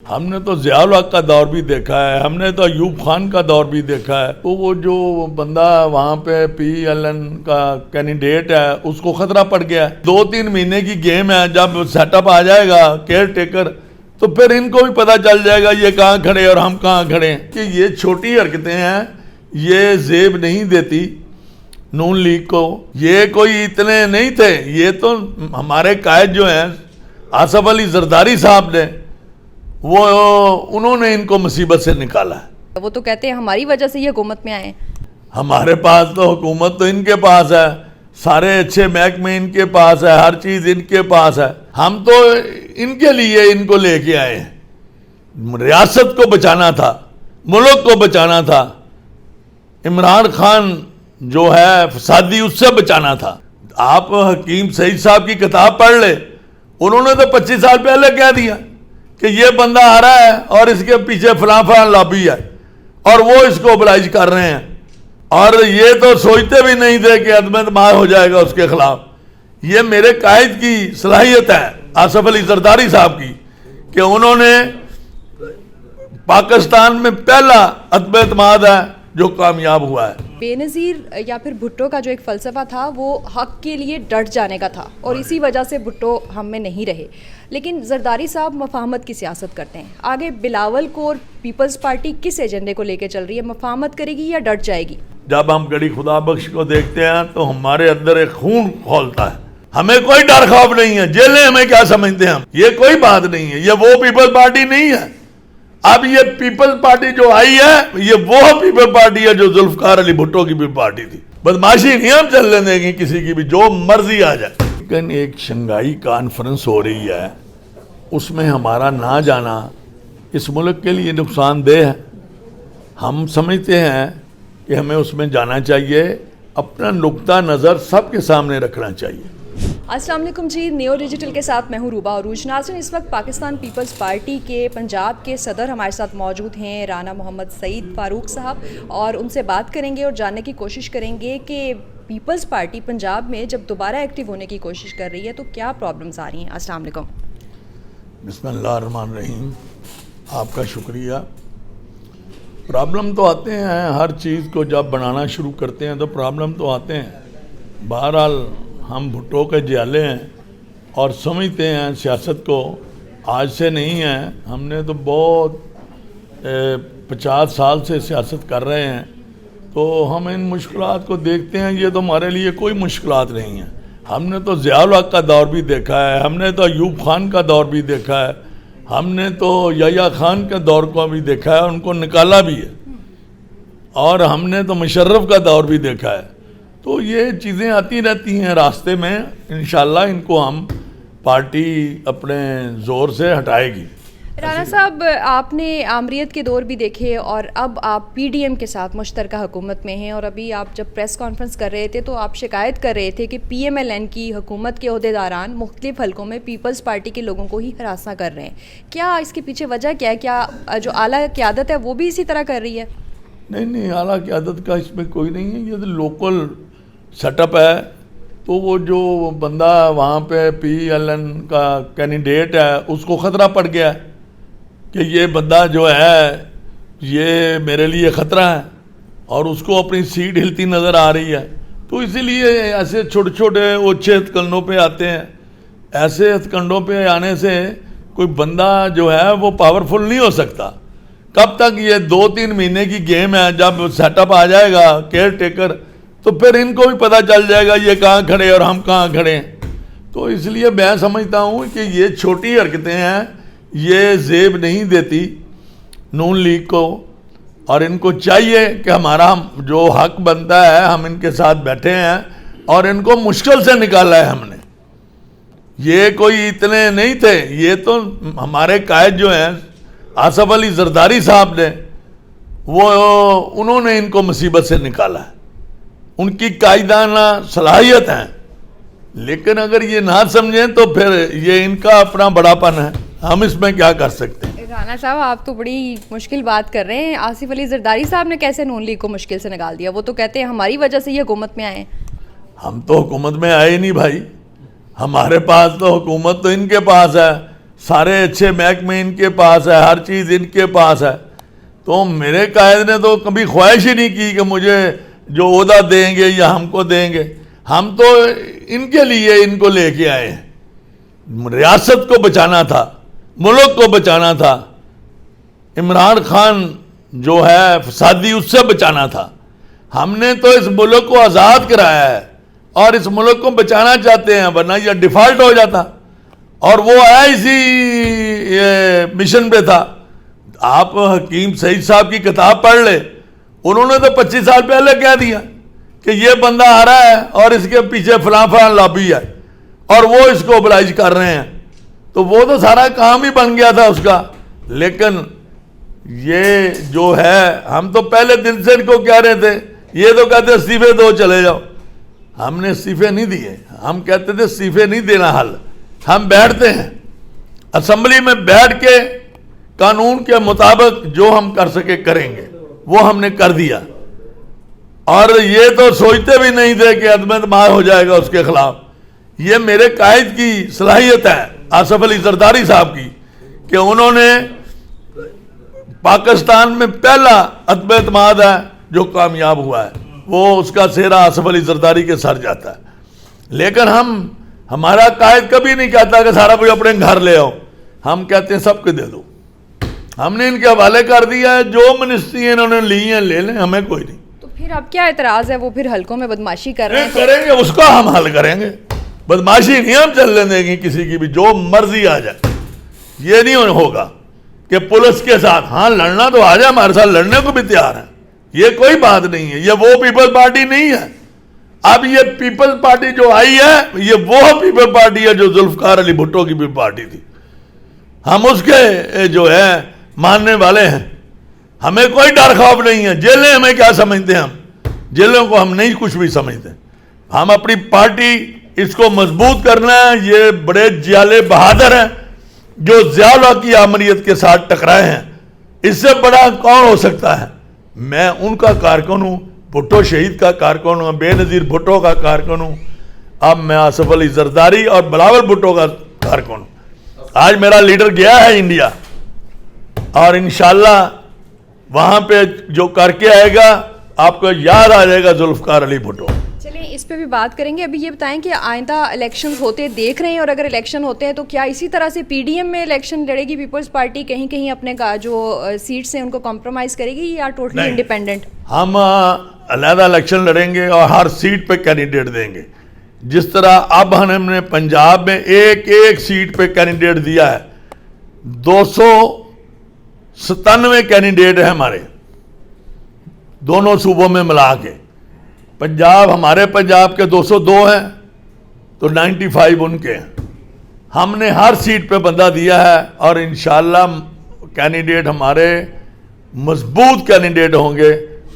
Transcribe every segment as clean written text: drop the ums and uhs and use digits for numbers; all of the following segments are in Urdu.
ہم نے تو ضیاء الحق کا دور بھی دیکھا ہے، ہم نے تو ایوب خان کا دور بھی دیکھا ہے. تو وہ جو بندہ وہاں پہ پی ایل این کا کینڈیڈیٹ ہے اس کو خطرہ پڑ گیا ہے. 2-3 مہینے کی گیم ہے، جب سیٹ اپ آ جائے گا کیئر ٹیکر تو پھر ان کو بھی پتہ چل جائے گا یہ کہاں کھڑے اور ہم کہاں کھڑے ہیں. کہ یہ چھوٹی حرکتیں ہیں، یہ زیب نہیں دیتی نون لیگ کو. یہ کوئی اتنے نہیں تھے، یہ تو ہمارے قائد جو ہیں آصف علی زرداری صاحب نے وہ انہوں نے ان کو مصیبت سے نکالا ہے. وہ تو کہتے ہیں ہماری وجہ سے یہ حکومت میں آئے. ہمارے پاس تو حکومت تو ان کے پاس ہے، سارے اچھے محکمے ان کے پاس ہے، ہر چیز ان کے پاس ہے. ہم تو ان کے لیے ان کو لے کے آئے ہیں. ریاست کو بچانا تھا، ملک کو بچانا تھا. عمران خان جو ہے فسادی، اس سے بچانا تھا. آپ حکیم سعید صاحب کی کتاب پڑھ لے، انہوں نے تو 25 سال پہلے کہہ دیا کہ یہ بندہ آ رہا ہے اور اس کے پیچھے فلاں فلاں لابی ہے اور وہ اس کو oblige کر رہے ہیں. اور یہ تو سوچتے بھی نہیں تھے کہ عدم اعتماد ہو جائے گا اس کے خلاف. یہ میرے قائد کی صلاحیت ہے آصف علی زرداری صاحب کی کہ انہوں نے پاکستان میں پہلا عدم اعتماد ہے جو کامیاب ہوا ہے. بے نظیر یا پھر بھٹو کا جو ایک فلسفہ تھا وہ حق کے لیے ڈٹ جانے کا تھا اور اسی وجہ سے بھٹو ہم میں نہیں رہے. لیکن زرداری صاحب مفاہمت کی سیاست کرتے ہیں. آگے بلاول کو اور پیپلز پارٹی کس ایجنڈے کو لے کے چل رہی ہے؟ مفاہمت کرے گی یا ڈٹ جائے گی؟ جب ہم گڑی خدا بخش کو دیکھتے ہیں تو ہمارے اندر ایک خون کھولتا ہے. ہمیں کوئی ڈر خوف نہیں ہے. جیلیں ہمیں کیا سمجھتے ہیں ہم؟ یہ کوئی بات نہیں ہے. یہ وہ پیپل پارٹی نہیں ہے. اب یہ پیپل پارٹی جو آئی ہے یہ وہ پیپل پارٹی ہے جو ذوالفقار علی بھٹو کی بھی پارٹی تھی. بدماشی نہیں ہم چلنے دیں گے کسی کی بھی، جو مرضی آ جائے. لیکن ایک شنگھائی کانفرنس ہو رہی ہے، اس میں ہمارا نہ جانا اس ملک کے لیے نقصان دہ ہے. ہم سمجھتے ہیں کہ ہمیں اس میں جانا چاہیے، اپنا نقطہ نظر سب کے سامنے رکھنا چاہیے. السلام علیکم جی، نیو ڈیجیٹل کے ساتھ میں ہوں روبا عروج. ناظرین، اس وقت پاکستان پیپلز پارٹی کے پنجاب کے صدر ہمارے ساتھ موجود ہیں رانا محمد سعید فاروق صاحب، اور ان سے بات کریں گے اور جاننے کی کوشش کریں گے کہ پیپلز پارٹی پنجاب میں جب دوبارہ ایکٹیو ہونے کی کوشش کر رہی ہے تو کیا پرابلمز آ رہی ہیں. السلام علیکم. بسم اللہ الرحمن الرحیم. آپ کا شکریہ. پرابلم تو آتے ہیں، ہر چیز کو جب بنانا شروع کرتے ہیں تو پرابلم تو آتے ہیں. بہرحال ہم بھٹو کے جیالے ہیں اور سمجھتے ہیں سیاست کو آج سے نہیں ہے. ہم نے تو بہت 50 سال سے سیاست کر رہے ہیں، تو ہم ان مشکلات کو دیکھتے ہیں. یہ تو ہمارے لیے کوئی مشکلات نہیں ہیں. ہم نے تو ضیاء الحق کا دور بھی دیکھا ہے، ہم نے تو ایوب خان کا دور بھی دیکھا ہے، ہم نے تو یحییٰ خان کے دور کو بھی دیکھا ہے، ان کو نکالا بھی ہے. اور ہم نے تو مشرف کا دور بھی دیکھا ہے. تو یہ چیزیں آتی رہتی ہیں راستے میں. انشاءاللہ ان کو ہم پارٹی اپنے زور سے ہٹائے گی. رانا صاحب، آپ نے آمریت کے دور بھی دیکھے اور اب آپ پی ڈی ایم کے ساتھ مشترکہ حکومت میں ہیں، اور ابھی آپ جب پریس کانفرنس کر رہے تھے تو آپ شکایت کر رہے تھے کہ پی ایم ایل این کی حکومت کے عہدیداران مختلف حلقوں میں پیپلز پارٹی کے لوگوں کو ہی ہراساں کر رہے ہیں. کیا اس کے پیچھے وجہ کیا ہے؟ کیا جو اعلیٰ قیادت ہے وہ بھی اسی طرح کر رہی ہے؟ نہیں، اعلیٰ قیادت کا اس میں کوئی نہیں ہے. یہ تو لوکل سیٹ اپ ہے. تو وہ جو بندہ وہاں پہ پی ایل این کا کینڈیڈیٹ ہے اس کو خطرہ پڑ گیا ہے کہ یہ بندہ جو ہے یہ میرے لیے خطرہ ہے، اور اس کو اپنی سیٹ ہلتی نظر آ رہی ہے. تو اسی لیے ایسے چھوٹے چھوٹے اوچھے ہتھ کنڈوں پہ آتے ہیں. ایسے ہتھ کنڈوں پہ آنے سے کوئی بندہ جو ہے وہ پاورفل نہیں ہو سکتا. کب تک؟ یہ 2-3 مہینے کی گیم ہے. جب سیٹ اپ آ جائے گا کیئر ٹیکر تو پھر ان کو بھی پتہ چل جائے گا یہ کہاں کھڑے اور ہم کہاں کھڑے ہیں. تو اس لیے میں سمجھتا ہوں کہ یہ چھوٹی حرکتیں ہیں، یہ زیب نہیں دیتی نون لیگ کو. اور ان کو چاہیے کہ ہمارا جو حق بنتا ہے ہم ان کے ساتھ بیٹھے ہیں اور ان کو مشکل سے نکالا ہے ہم نے. یہ کوئی اتنے نہیں تھے. یہ تو ہمارے قائد جو ہیں آصف علی زرداری صاحب نے وہ انہوں نے ان کو مصیبت سے نکالا ہے. ان کی قائدانہ صلاحیت ہیں. لیکن اگر یہ نہ سمجھیں تو پھر یہ ان کا اپنا بڑا پن ہے. ہم اس میں کیا کر سکتے ہیں؟ رانا صاحب، آپ تو بڑی مشکل بات کر رہے ہیں. آصف علی زرداری صاحب نے کیسے نون لیگ کو مشکل سے نکال دیا؟ وہ تو کہتے ہیں ہماری وجہ سے یہ حکومت میں آئے. ہم تو حکومت میں آئے نہیں بھائی. ہمارے پاس تو حکومت تو ان کے پاس ہے. سارے اچھے محکمے ان کے پاس ہے, ہر چیز ان کے پاس ہے. تو میرے قائد نے تو کبھی خواہش ہی نہیں کی کہ مجھے جو عہدہ دیں گے یا ہم کو دیں گے. ہم تو ان کے لیے ان کو لے کے آئے ہیں. ریاست کو بچانا تھا, ملک کو بچانا تھا. عمران خان جو ہے فسادی, اس سے بچانا تھا. ہم نے تو اس ملک کو آزاد کرایا ہے اور اس ملک کو بچانا چاہتے ہیں, ورنہ یہ ڈیفالٹ ہو جاتا. اور وہ آیا اسی مشن پہ تھا. آپ حکیم سعید صاحب کی کتاب پڑھ لے, انہوں نے تو 25 سال پہلے کہہ دیا کہ یہ بندہ آ رہا ہے اور اس کے پیچھے فلاں فلاں لابی ہے اور وہ اس کو اوبلائز کر رہے ہیں. تو وہ تو سارا کام ہی بن گیا تھا اس کا. لیکن یہ جو ہے, ہم تو پہلے دن سے ان کو کہہ رہے تھے, یہ تو کہتے استعفے دو چلے جاؤ. ہم نے استعفے نہیں دیے. ہم کہتے تھے استعفے نہیں دینا حل. ہم بیٹھتے ہیں اسمبلی میں, بیٹھ کے قانون کے مطابق جو ہم کر سکے کریں گے, وہ ہم نے کر دیا. اور یہ تو سوچتے بھی نہیں تھے کہ عدم اعتماد ہو جائے گا اس کے خلاف. یہ میرے قائد کی صلاحیت ہے, آصف علی زرداری صاحب کی, کہ انہوں نے پاکستان میں پہلا عدم اعتماد ہے جو کامیاب ہوا ہے, وہ اس کا سہرا آصف علی زرداری کے سر جاتا ہے. لیکن ہمارا قائد کبھی نہیں کہتا کہ سارا کوئی اپنے گھر لے آؤ. ہم کہتے ہیں سب کو دے دو. ہم نے ان کے حوالے کر دیا ہے, جو منسٹری انہوں نے لی ہیں لے لیں, ہمیں کوئی نہیں. تو پھر اب کیا اعتراض ہے؟ وہ پھر حلقوں میں بدماشی کر رہے ہیں. کریں گے, اس کا ہم حل کریں گے. بدماشی نہیں ہم چلنے دیں گے کسی کی بھی, جو مرضی آ جائے. یہ نہیں ہوگا کہ پولیس کے ساتھ, ہاں لڑنا تو آ جائے, ہمارے ساتھ لڑنے کو بھی تیار ہیں. یہ کوئی بات نہیں ہے. یہ وہ پیپل پارٹی نہیں ہے. اب یہ پیپل پارٹی جو آئی ہے, یہ وہ پیپل پارٹی ہے جو ذوالفقار علی بھٹو کی بھی پارٹی تھی. ہم اس کے جو ہے ماننے والے ہیں. ہمیں کوئی ڈر خوف نہیں ہے. جیلیں ہمیں کیا سمجھتے ہیں؟ ہم جیلوں کو ہم نہیں کچھ بھی سمجھتے. ہم اپنی پارٹی اس کو مضبوط کرنا ہے. یہ بڑے جیالے بہادر ہیں جو ضیاء الحق کی آمریت کے ساتھ ٹکرائے ہیں. اس سے بڑا کون ہو سکتا ہے؟ میں ان کا کارکن ہوں, بھٹو شہید کا کارکن ہوں, بے نظیر بھٹو کا کارکن ہوں. اب میں آصف علی زرداری اور بلاول بھٹو کا کارکن ہوں. آج میرا لیڈر گیا ہے انڈیا, اور انشاءاللہ وہاں پہ جو کر کے آئے گا آپ کو یاد آ جائے گا ذوالفقار علی بھٹو. چلیں اس پہ بھی بات کریں گے. ابھی یہ بتائیں کہ آئندہ الیکشنز ہوتے دیکھ رہے ہیں, اور اگر الیکشن ہوتے ہیں تو کیا اسی طرح سے پی ڈی ایم میں الیکشن لڑے گی پیپلز پارٹی, کہیں کہیں اپنے جو سیٹس ہیں ان کو کمپرومائز کرے گی, یا ٹوٹلی انڈیپینڈنٹ؟ ہم علیحدہ الیکشن لڑیں گے اور ہر سیٹ پہ کینڈیڈیٹ دیں گے. جس طرح اب ہم نے پنجاب میں ایک سیٹ پہ کینڈیڈیٹ دیا ہے. 297 کینڈیڈیٹ ہیں ہمارے دونوں صوبوں میں ملا کے. پنجاب, ہمارے پنجاب کے 202 ہیں تو 95 ان کے ہیں. ہم نے ہر سیٹ پہ بندہ دیا ہے, اور انشاءاللہ کینڈیڈیٹ ہمارے مضبوط کینڈیڈیٹ ہوں گے,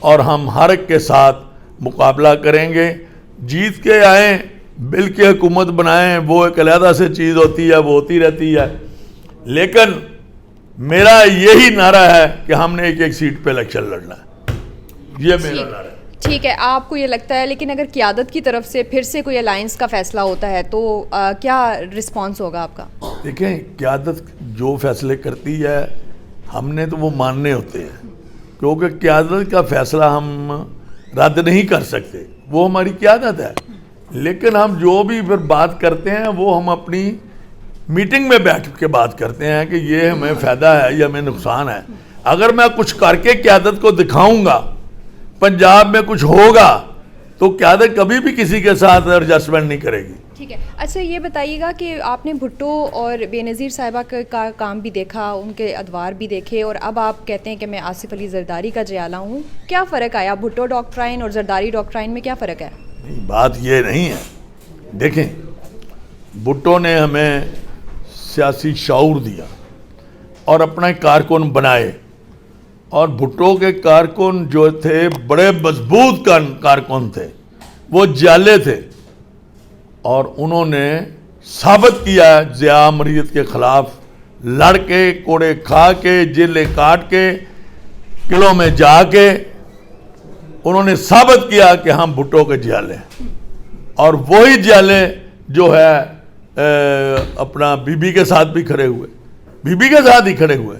اور ہم ہر ایک کے ساتھ مقابلہ کریں گے. جیت کے آئیں, بل کی حکومت بنائیں, وہ ایک علیحدہ سے چیز ہوتی ہے, وہ ہوتی رہتی ہے. لیکن میرا یہی نعرہ ہے کہ ہم نے ایک سیٹ پہ الیکشن لڑنا ہے. یہ میرا نعرہ ہے. ٹھیک ہے, آپ کو یہ لگتا ہے, لیکن اگر قیادت کی طرف سے پھر سے کوئی الائنس کا فیصلہ ہوتا ہے تو کیا رسپانس ہوگا آپ کا؟ دیکھیں, قیادت جو فیصلے کرتی ہے ہم نے تو وہ ماننے ہوتے ہیں, کیونکہ قیادت کا فیصلہ ہم رد نہیں کر سکتے, وہ ہماری قیادت ہے. لیکن ہم جو بھی پھر بات کرتے ہیں وہ ہم اپنی میٹنگ میں بیٹھ کے بات کرتے ہیں کہ یہ ہمیں فائدہ ہے یا ہمیں نقصان ہے. اگر میں کچھ کر کے قیادت کو دکھاؤں گا, پنجاب میں کچھ ہوگا, تو قیادت کبھی بھی کسی کے ساتھ ایڈجسٹمنٹ نہیں کرے گی. ٹھیک ہے. اچھا یہ بتائیے گا کہ آپ نے بھٹو اور بے نظیر صاحبہ کا کام بھی دیکھا, ان کے ادوار بھی دیکھے, اور اب آپ کہتے ہیں کہ میں آصف علی زرداری کا جیالہ ہوں. کیا فرق آیا بھٹو ڈاکٹرائن اور زرداری ڈاکٹرائن میں؟ کیا فرق ہے؟ نہیں, بات یہ نہیں ہے. دیکھیں, بھٹو نے ہمیں سیاسی شعور دیا اور اپنا کارکن بنائے, اور بھٹو کے کارکن جو تھے بڑے مضبوط کارکن تھے, وہ جالے تھے, اور انہوں نے ثابت کیا ضیاء امریت کے خلاف لڑ کے, کوڑے کھا کے, جیلیں کاٹ کے, قلعوں میں جا کے انہوں نے ثابت کیا کہ ہم بھٹو کے جیالے ہیں. اور وہی جیالے جو ہے اپنا بی بی کے ساتھ بھی کھڑے ہوئے. بی بی کے ساتھ ہی کھڑے ہوئے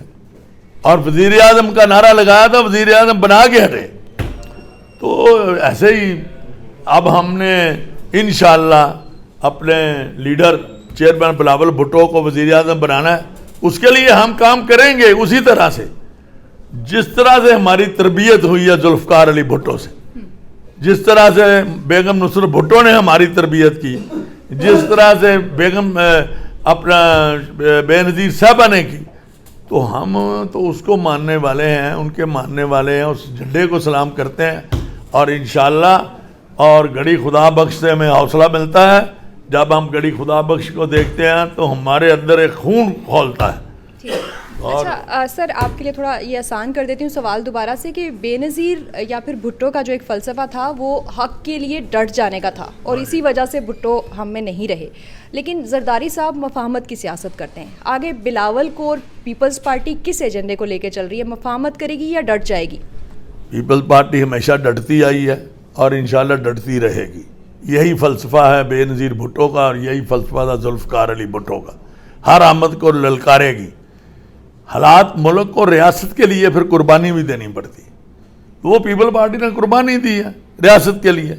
اور وزیر اعظم کا نعرہ لگایا تھا, وزیر اعظم بنا کے ہٹے. تو ایسے ہی اب ہم نے انشاءاللہ اپنے لیڈر چیئرمین بلاول بھٹو کو وزیر اعظم بنانا ہے. اس کے لیے ہم کام کریں گے اسی طرح سے جس طرح سے ہماری تربیت ہوئی ہے ذوالفقار علی بھٹو سے, جس طرح سے بیگم نصرت بھٹو نے ہماری تربیت کی, جس طرح سے بیگم اپنا بے نظیر صاحبہ نے کی. تو ہم تو اس کو ماننے والے ہیں, ان کے ماننے والے ہیں, اس جھنڈے کو سلام کرتے ہیں. اور انشاءاللہ اور گڑی خدا بخش سے ہمیں حوصلہ ملتا ہے. جب ہم گڑی خدا بخش کو دیکھتے ہیں تو ہمارے اندر ایک خون کھولتا ہے. اچھا سر, آپ کے لیے تھوڑا یہ آسان کر دیتی ہوں سوال دوبارہ سے کہ بے نظیر یا پھر بھٹو کا جو ایک فلسفہ تھا وہ حق کے لیے ڈٹ جانے کا تھا اور اسی وجہ سے بھٹو ہم میں نہیں رہے. لیکن زرداری صاحب مفاہمت کی سیاست کرتے ہیں. آگے بلاول کو اور پیپلز پارٹی کس ایجنڈے کو لے کے چل رہی ہے؟ مفاہمت کرے گی یا ڈٹ جائے گی؟ پیپلز پارٹی ہمیشہ ڈٹتی آئی ہے اور انشاءاللہ ڈٹتی رہے گی. یہی فلسفہ ہے بے نظیر بھٹو کا اور یہی فلسفہ تھا ذوالفقار علی بھٹو کا. ہر آمد کو للکارے گی. حالات ملک کو ریاست کے لیے پھر قربانی بھی دینی پڑتی. وہ پیپل پارٹی نے قربانی دی ہے ریاست کے لیے.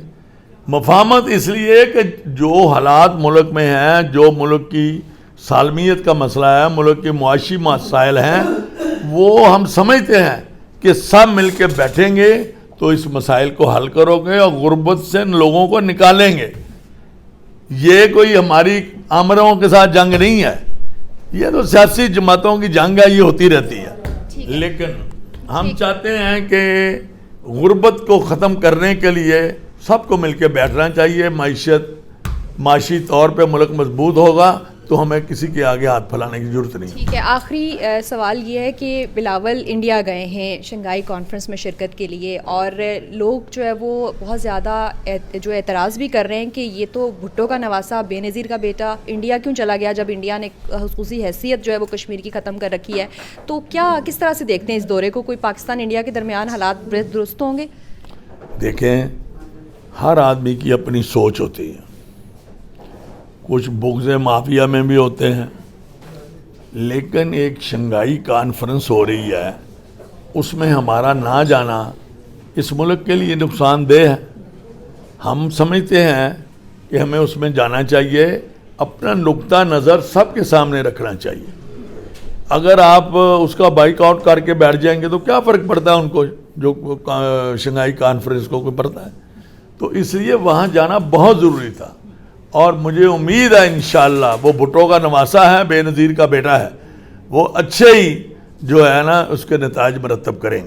مفاہمت اس لیے کہ جو حالات ملک میں ہیں, جو ملک کی سالمیت کا مسئلہ ہے, ملک کے معاشی مسائل ہیں, وہ ہم سمجھتے ہیں کہ سب مل کے بیٹھیں گے تو اس مسائل کو حل کرو گے اور غربت سے لوگوں کو نکالیں گے. یہ کوئی ہماری آمروں کے ساتھ جنگ نہیں ہے, یہ تو سیاسی جماعتوں کی جنگ ہے, یہ ہوتی رہتی ہے. لیکن ہم چاہتے ہیں کہ غربت کو ختم کرنے کے لیے سب کو مل کے بیٹھنا چاہیے. معاشی طور پہ ملک مضبوط ہوگا تو ہمیں کسی کے آگے ہاتھ پھیلانے کی ضرورت نہیں. ٹھیک ہے, آخری سوال یہ ہے کہ بلاول انڈیا گئے ہیں شنگھائی کانفرنس میں شرکت کے لیے اور لوگ جو ہے وہ بہت زیادہ جو اعتراض بھی کر رہے ہیں کہ یہ تو بھٹو کا نواسا بے نظیر کا بیٹا انڈیا کیوں چلا گیا جب انڈیا نے خصوصی حیثیت جو ہے وہ کشمیر کی ختم کر رکھی ہے. تو کیا کس طرح سے دیکھتے ہیں اس دورے کو؟ کوئی پاکستان انڈیا کے درمیان حالات درست ہوں گے؟ دیکھیں, ہر آدمی کی اپنی سوچ ہوتی ہے. کچھ بغض مافیا میں بھی ہوتے ہیں, لیکن ایک شنگھائی کانفرنس ہو رہی ہے, اس میں ہمارا نہ جانا اس ملک کے لیے نقصان دہ ہے. ہم سمجھتے ہیں کہ ہمیں اس میں جانا چاہیے, اپنا نقطہ نظر سب کے سامنے رکھنا چاہیے. اگر آپ اس کا بائیک آؤٹ کر کے بیٹھ جائیں گے تو کیا فرق پڑتا ہے ان کو, جو شنگھائی کانفرنس کو کوئی پڑتا ہے. تو اس لیے وہاں جانا بہت ضروری تھا اور مجھے امید ہے انشاءاللہ وہ بھٹو کا نواسا ہے, بے نظیر کا بیٹا ہے, وہ اچھے ہی جو ہے نا اس کے نتائج مرتب کریں گے.